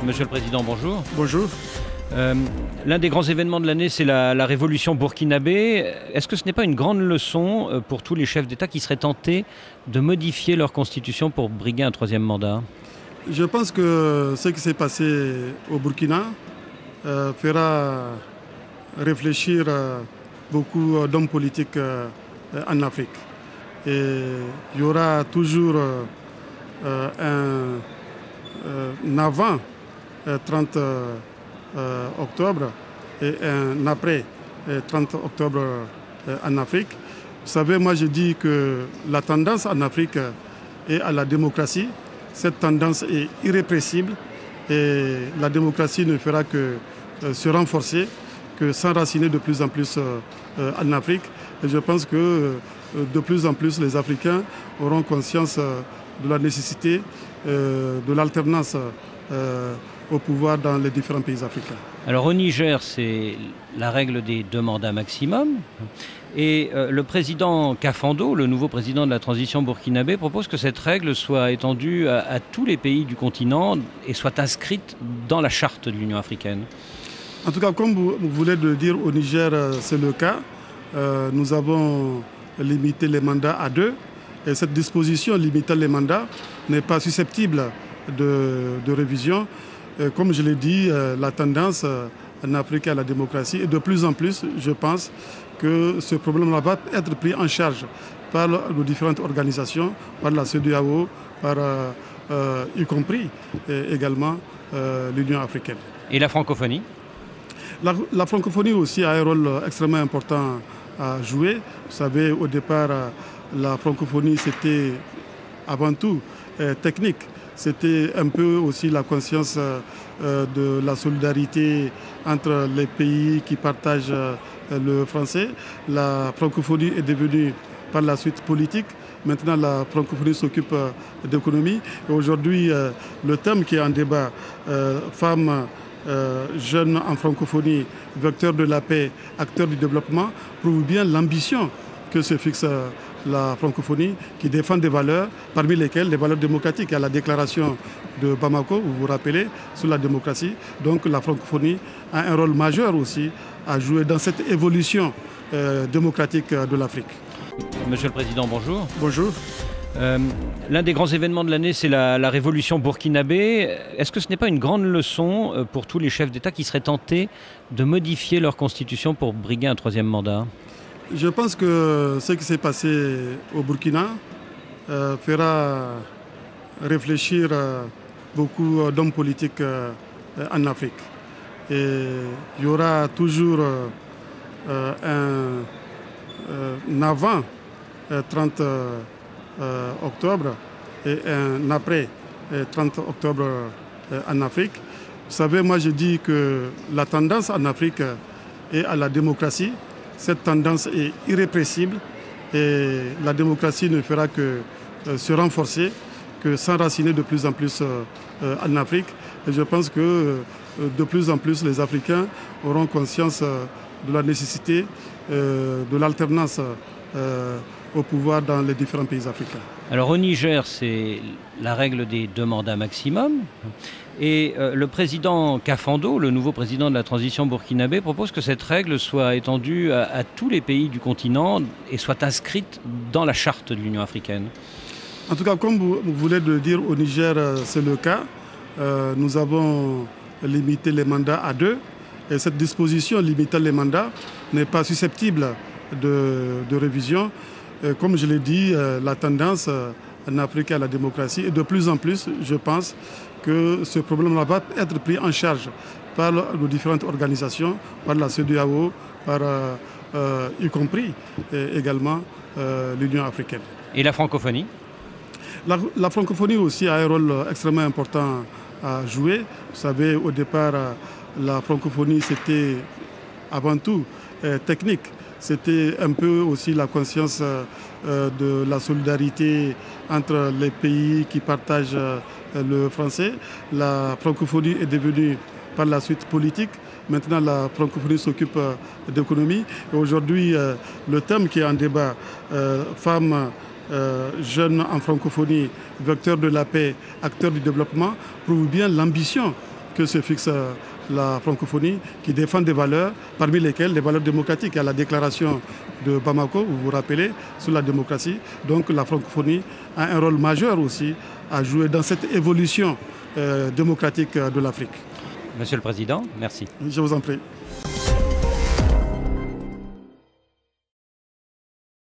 Monsieur le Président, bonjour. Bonjour. L'un des grands événements de l'année, c'est la révolution burkinabé. Est-ce que ce n'est pas une grande leçon pour tous les chefs d'État qui seraient tentés de modifier leur constitution pour briguer un troisième mandat? Je pense que ce qui s'est passé au Burkina fera réfléchir beaucoup d'hommes politiques en Afrique. Et il y aura toujours un avant 30 octobre et un après 30 octobre en Afrique. Vous savez, moi je dis que la tendance en Afrique est à la démocratie. Cette tendance est irrépressible et la démocratie ne fera que se renforcer, que s'enraciner de plus en plus en Afrique. Et je pense que de plus en plus les Africains auront conscience de la nécessité de l'alternance au pouvoir dans les différents pays africains. Alors au Niger, c'est la règle des 2 mandats maximum. Et le président Kafando, le nouveau président de la transition burkinabé, propose que cette règle soit étendue à tous les pays du continent et soit inscrite dans la charte de l'Union africaine. En tout cas, comme vous voulez le dire, au Niger, c'est le cas. Nous avons limité les mandats à 2. Et cette disposition limitant les mandats n'est pas susceptible de révision. Comme je l'ai dit, la tendance en Afrique à la démocratie et de plus en plus, je pense que ce problème-là va être pris en charge par les différentes organisations, par la CEDEAO, y compris également l'Union africaine. Et la francophonie? La francophonie aussi a un rôle extrêmement important à jouer. Vous savez, au départ, la francophonie, c'était avant tout technique. C'était un peu aussi la conscience de la solidarité entre les pays qui partagent le français. La francophonie est devenue par la suite politique. Maintenant, la francophonie s'occupe d'économie. Et aujourd'hui, le thème qui est en débat, femmes, jeunes en francophonie, vecteurs de la paix, acteurs du développement, prouve bien l'ambition que se fixe la francophonie, qui défend des valeurs, parmi lesquelles les valeurs démocratiques. Il y a la déclaration de Bamako, vous vous rappelez, sur la démocratie. Donc la francophonie a un rôle majeur aussi à jouer dans cette évolution démocratique de l'Afrique. Monsieur le Président, bonjour. Bonjour. L'un des grands événements de l'année, c'est la révolution burkinabé. Est-ce que ce n'est pas une grande leçon pour tous les chefs d'État qui seraient tentés de modifier leur constitution pour briguer un troisième mandat? Je pense que ce qui s'est passé au Burkina fera réfléchir beaucoup d'hommes politiques en Afrique. Et il y aura toujours un avant 30 octobre et un après 30 octobre en Afrique. Vous savez, moi je dis que la tendance en Afrique est à la démocratie. Cette tendance est irrépressible et la démocratie ne fera que se renforcer, que s'enraciner de plus en plus en Afrique. Et je pense que de plus en plus les Africains auront conscience de la nécessité de l'alternance au pouvoir dans les différents pays africains. Alors au Niger, c'est la règle des 2 mandats maximum. Et le président Kafando, le nouveau président de la transition burkinabé, propose que cette règle soit étendue à tous les pays du continent et soit inscrite dans la charte de l'Union africaine. En tout cas, comme vous voulez le dire, au Niger, c'est le cas. Nous avons limité les mandats à 2. Et cette disposition limitant les mandats n'est pas susceptible de révision. Comme je l'ai dit, la tendance en Afrique à la démocratie et de plus en plus, je pense que ce problème-là va être pris en charge par les différentes organisations, par la CEDEAO, y compris également l'Union africaine. Et la francophonie? La francophonie aussi a un rôle extrêmement important à jouer. Vous savez, au départ, la francophonie, c'était avant tout technique. C'était un peu aussi la conscience de la solidarité entre les pays qui partagent le français. La francophonie est devenue par la suite politique. Maintenant, la francophonie s'occupe d'économie. Et aujourd'hui, le thème qui est en débat, femmes, jeunes en francophonie, vecteurs de la paix, acteurs du développement, prouve bien l'ambition que se fixe la francophonie, qui défend des valeurs, parmi lesquelles les valeurs démocratiques. Il y a la déclaration de Bamako, vous vous rappelez, sur la démocratie. Donc la francophonie a un rôle majeur aussi à jouer dans cette évolution démocratique de l'Afrique. Monsieur le Président, merci. Je vous en prie.